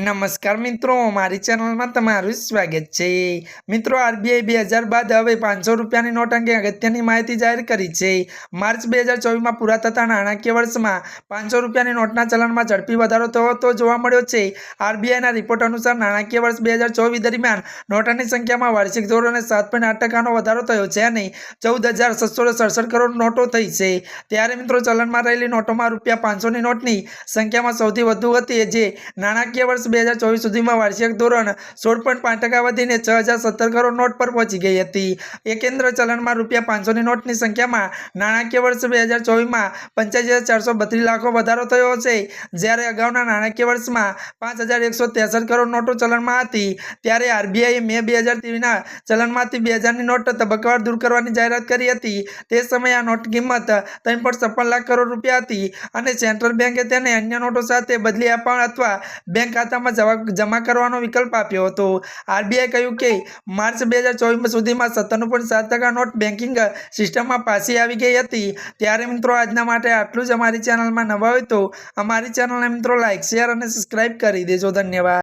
नमस्कार मित्रों, मारी चेनल में तमारुं स्वागत है। मित्रों, आरबीआई 2000 बाद हवे 500 रूपियानी नोट अंगे अगत्यनी माहिती जाहिर करी है। मार्च 2024 में पूरा थता नाणाकीय वर्ष में 500 रूपियानी नोटना चलन में झड़पी वधारो थतो जोवा मळ्यो छे। आरबीआईना रिपोर्ट अनुसार नाणाकीय वर्ष 2024 दरमियान नोटोनी संख्या में वार्षिक धोरणे 7.8% वधारो थयो छे अने 14,667 करोड़ नोटो थई छे। त्यारे मित्रों, चलन में रहेली नोटों में रूपिया 500 नी नोटनी संख्या में सौथी वधु हती, जे नाणाकीय वर्ष 2024 सुधीमां वार्षिक धोरण 16.5% वधीने 6,070 करोड़ नोट पर पहुंची गई हती। केन्द्र चलन में रूपिया 500 नी नोटनी संख्या में नाणाकीय वर्ष 2024 में 85,432 लाखो वधारो थयो छे। ज्यारे अगाउना नाणाकीय वर्ष में 5,163 करोड़ नोटो चलन में हती, त्यारे आरबीआई मे 2023 ना चलन मांथी 2000 नी नोट तबक्कावार दूर करवानी जाहेरात करी हती। ते समय आ नोट किंमत 3.56 लाख करोड़ रूपिया हती अने सेंट्रल बैंके तेने अन्य नोटो साथे बदली आपवा अथवा बैंक खाता में जमा करवानो विकल्प आप्यो हतो। आरबीआई कह्युं के मार्च 2024 सुधीमां 97.7% नोट बेंकिंग सिस्टम में पाછી આવી गई हती। त्यारे मित्रों, आजना माटे आटલું જ। અમારી चेनल में नवा होय तो अमारी चेनल ने मित्रों लाइक शेर और सब्सक्राइब करी देजो। धन्यवाद।